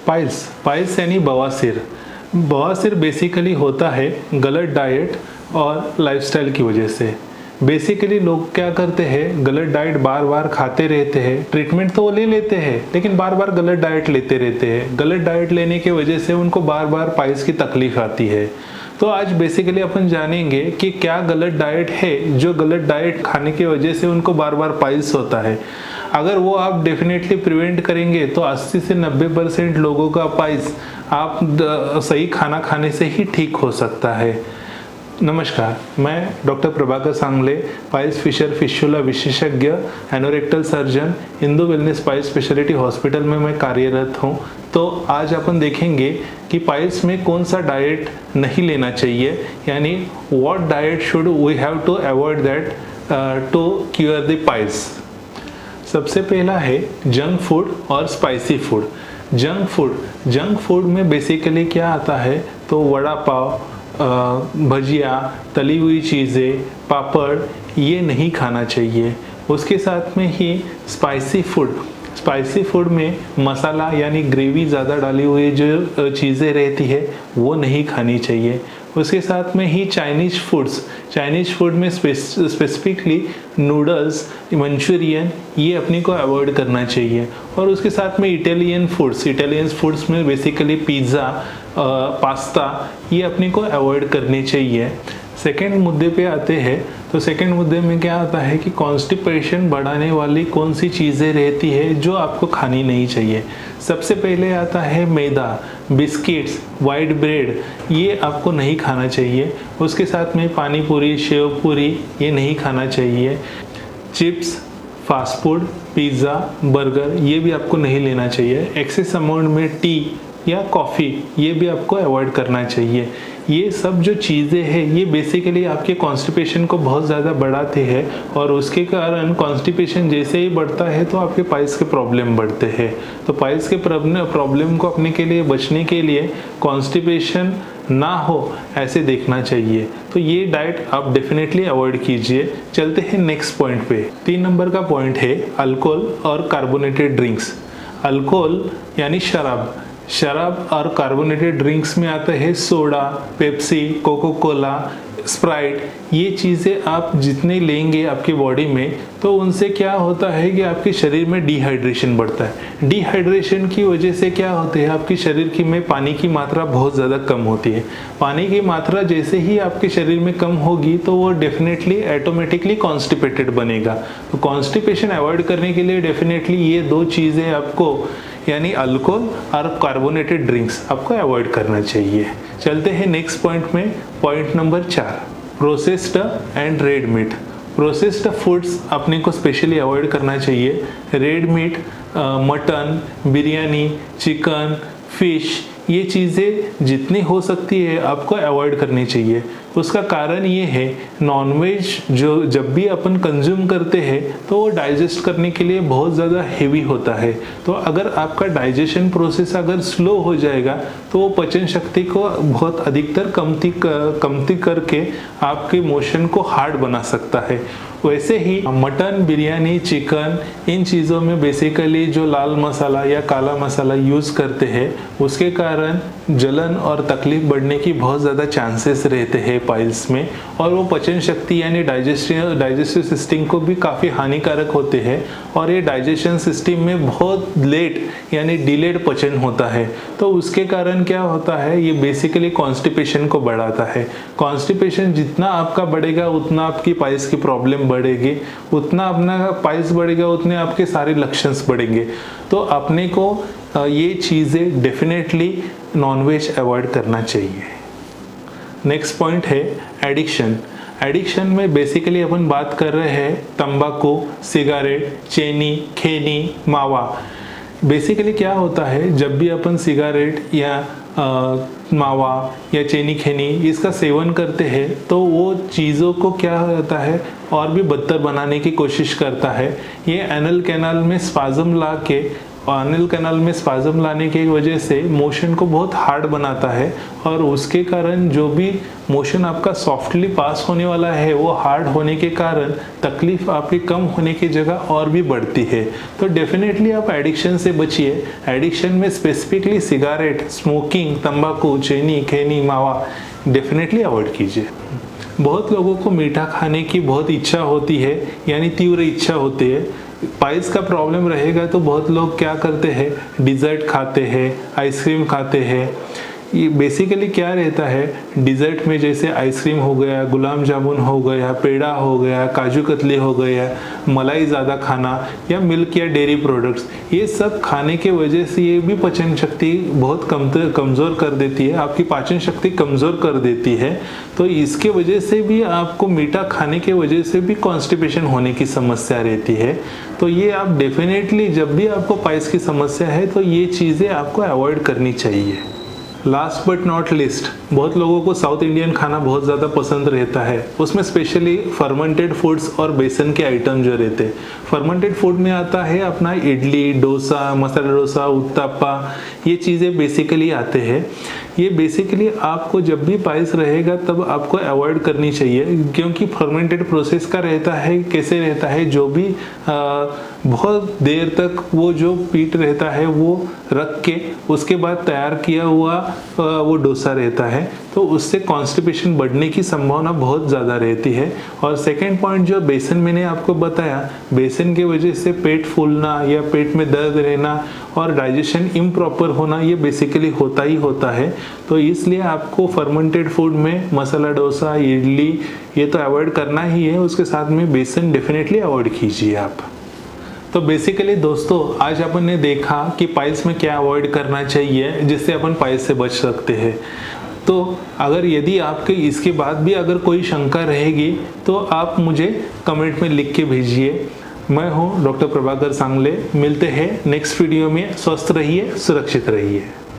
Piles piles यानी बवासीर। बवासीर बेसिकली होता है गलत डाइट और लाइफस्टाइल की वजह से। बेसिकली लोग क्या करते हैं, गलत डाइट बार बार खाते रहते हैं। ट्रीटमेंट तो वो ले लेते हैं लेकिन बार बार गलत डाइट लेते रहते हैं। गलत डाइट लेने की वजह से उनको बार बार पाइल्स की तकलीफ आती है। तो आज बेसिकली अपन जानेंगे कि क्या गलत डाइट है जो गलत डाइट खाने की वजह से उनको बार बार पाइल्स होता है। अगर वो आप डेफिनेटली प्रिवेंट करेंगे तो 80 से 90% लोगों का पाइल्स आप सही खाना खाने से ही ठीक हो सकता है। नमस्कार, मैं डॉक्टर प्रभाकर सांगले, पाइल्स फिशर फिशुला विशेषज्ञ, anorectal surgeon, Indu wellness piles speciality hospital में मैं कार्यरत हूँ। तो आज अपन देखेंगे कि पाइल्स में कौन सा डाइट नहीं लेना चाहिए, यानी what diet should we have to avoid that to cure the piles. सबसे पहला है जंक फूड और स्पाइसी फूड। जंक फूड में बेसिकली क्या आता है, तो वड़ा पाव, भजिया, तली हुई चीज़ें, पापड़, ये नहीं खाना चाहिए। उसके साथ में ही स्पाइसी फूड में मसाला यानी ग्रेवी ज़्यादा डाली हुई जो चीज़ें रहती है वो नहीं खानी चाहिए। उसके साथ में ही चाइनीज फूड में स्पेसिफिकली नूडल्स, मंचूरियन, ये अपने को अवॉइड करना चाहिए। और उसके साथ में इटालियन फूड्स में बेसिकली पिज़्ज़ा, पास्ता, ये अपने को अवॉइड करने चाहिए। सेकेंड मुद्दे पे आते हैं, तो सेकेंड मुद्दे में क्या आता है कि कॉन्स्टिपेशन बढ़ाने वाली कौन सी चीज़ें रहती है जो आपको खानी नहीं चाहिए। सबसे पहले आता है मैदा, बिस्किट्स, वाइट ब्रेड, ये आपको नहीं खाना चाहिए। उसके साथ में पानी पूरी, शेव पूरी, ये नहीं खाना चाहिए। Chips, fast food, pizza, burger, ये भी आपको नहीं लेना चाहिए। एक्सेस अमाउंट में टी या कॉफ़ी, ये भी आपको अवॉइड करना चाहिए। ये सब जो चीज़ें हैं ये बेसिकली आपके कॉन्स्टिपेशन को बहुत ज़्यादा बढ़ाते हैं और उसके कारण कॉन्स्टिपेशन जैसे ही बढ़ता है तो आपके पाइल्स के प्रॉब्लम बढ़ते हैं। तो पाइल्स के प्रॉब्लम को अपने के लिए बचने के लिए कॉन्स्टिपेशन ना हो ऐसे देखना चाहिए। तो ये डाइट आप डेफिनेटली अवॉइड कीजिए। चलते हैं नेक्स्ट पॉइंट पे। 3 नंबर का पॉइंट है अल्कोहल और कार्बोनेटेड ड्रिंक्स। अल्कोहल यानी शराब और कार्बोनेटेड ड्रिंक्स में आता है soda, Pepsi, Coca Cola, Sprite. ये चीज़ें आप जितने लेंगे आपकी बॉडी में तो उनसे क्या होता है कि आपके शरीर में डिहाइड्रेशन बढ़ता है। डिहाइड्रेशन की वजह से क्या होता है, आपके शरीर में पानी की मात्रा बहुत ज़्यादा कम होती है। पानी की मात्रा जैसे ही आपके शरीर में कम होगी तो वो डेफिनेटली ऑटोमेटिकली कॉन्स्टिपेटेड बनेगा। तो कॉन्स्टिपेशन अवॉइड करने के लिए डेफिनेटली ये 2 चीज़ें आपको, यानी अल्कोहल और कार्बोनेटेड ड्रिंक्स, आपको अवॉइड करना चाहिए। चलते हैं नेक्स्ट पॉइंट में, point number 4, processed and red meat. Processed foods अपने को स्पेशली अवॉइड करना चाहिए। Red meat, mutton, biryani, chicken, fish, ये चीज़ें जितनी हो सकती है आपको अवॉइड करनी चाहिए। उसका कारण ये है, नॉनवेज जो जब भी अपन कंज्यूम करते हैं तो वो डाइजेस्ट करने के लिए बहुत ज़्यादा हेवी होता है। तो अगर आपका डाइजेशन प्रोसेस अगर स्लो हो जाएगा तो वो पचन शक्ति को बहुत अधिकतर कमती करके आपके मोशन को हार्ड बना सकता है। वैसे ही मटन, बिरयानी, चिकन, इन चीज़ों में बेसिकली जो लाल मसाला या काला मसाला यूज़ करते हैं उसके कारण जलन और तकलीफ बढ़ने की बहुत ज़्यादा चांसेस रहते हैं पाइल्स में, और वो पचन शक्ति यानी डाइजेस्टिव सिस्टम को भी काफ़ी हानिकारक होते हैं और ये डाइजेशन सिस्टम में बहुत लेट यानी डिलेड पचन होता है। तो उसके कारण क्या होता है, ये बेसिकली कॉन्स्टिपेशन को बढ़ाता है। कॉन्स्टिपेशन जितना आपका बढ़ेगा उतना आपकी पाइल्स की प्रॉब्लम बढ़ेगी, उतना अपना पाइल्स बढ़ेगा उतने आपके सारे लक्षण बढ़ेंगे। तो अपने को ये चीज़ें डेफिनेटली नॉनवेज अवॉइड करना चाहिए। नेक्स्ट पॉइंट है एडिक्शन में बेसिकली अपन बात कर रहे हैं तंबाकू, सिगारेट, चेनी, खैनी, मावा। बेसिकली क्या होता है, जब भी अपन सिगारेट या मावा या चेनी खैनी इसका सेवन करते हैं तो वो चीज़ों को क्या होता है और भी बदतर बनाने की कोशिश करता है। ये एनल कैनाल में स्पाज्म ला के एनल कैनाल में स्पाज्म लाने की वजह से मोशन को बहुत हार्ड बनाता है और उसके कारण जो भी मोशन आपका सॉफ्टली पास होने वाला है वो हार्ड होने के कारण तकलीफ आपकी कम होने की जगह और भी बढ़ती है। तो डेफिनेटली आप एडिक्शन से बचिए। एडिक्शन में स्पेसिफिकली सिगारेट, स्मोकिंग, तंबाकू, चीनी, खैनी, मावा डेफिनेटली अवॉइड कीजिए। बहुत लोगों को मीठा खाने की बहुत इच्छा होती है, यानी तीव्र इच्छा होती है। पाइल्स का प्रॉब्लम रहेगा तो बहुत लोग क्या करते हैं, डिज़र्ट खाते हैं, आइसक्रीम खाते हैं। ये बेसिकली क्या रहता है, डिज़र्ट में जैसे आइसक्रीम हो गया, गुलाब जामुन हो गया, पेड़ा हो गया, काजू कतली हो गया, मलाई ज़्यादा खाना या मिल्क या डेयरी प्रोडक्ट्स, ये सब खाने के वजह से ये भी पाचन शक्ति बहुत कमज़ोर कर देती है, आपकी पाचन शक्ति कमज़ोर कर देती है। तो इसके वजह से भी आपको मीठा खाने के वजह से भी कॉन्स्टिपेशन होने की समस्या रहती है। तो ये आप डेफिनेटली जब भी आपको पाइल्स की समस्या है तो ये चीज़ें आपको अवॉइड करनी चाहिए। लास्ट बट नॉट लिस्ट, बहुत लोगों को साउथ इंडियन खाना बहुत ज़्यादा पसंद रहता है, उसमें स्पेशली फर्मेंटेड फूड्स और बेसन के आइटम जो रहते हैं। फर्मेंटेड फूड में आता है अपना इडली, डोसा, मसाला डोसा, उत्तपा, ये चीज़ें बेसिकली आते हैं। ये बेसिकली आपको जब भी पाइल्स रहेगा तब आपको अवॉइड करनी चाहिए, क्योंकि फर्मेंटेड प्रोसेस का रहता है, कैसे रहता है, जो भी बहुत देर तक वो जो पीठ रहता है वो रख के उसके बाद तैयार किया हुआ वो डोसा रहता है, तो उससे कॉन्स्टिपेशन बढ़ने की संभावना बहुत ज़्यादा रहती है। और सेकेंड पॉइंट जो बेसन मैंने आपको बताया, बेसन के वजह से पेट फूलना या पेट में दर्द रहना और डाइजेशन इम्प्रॉपर होना ये बेसिकली होता ही होता है। तो इसलिए आपको फर्मेंटेड फूड में मसाला डोसा, इडली ये तो अवॉइड करना ही है, उसके साथ में बेसन डेफिनेटली अवॉइड कीजिए आप। तो बेसिकली दोस्तों आज अपन ने देखा कि पाइल्स में क्या अवॉइड करना चाहिए जिससे अपन पाइल्स से बच सकते हैं। तो अगर यदि आपके इसके बाद भी अगर कोई शंका रहेगी तो आप मुझे कमेंट में लिख के भेजिए। मैं हूँ डॉक्टर प्रभाकर सांगले। मिलते हैं नेक्स्ट वीडियो में। स्वस्थ रहिए, सुरक्षित रहिए।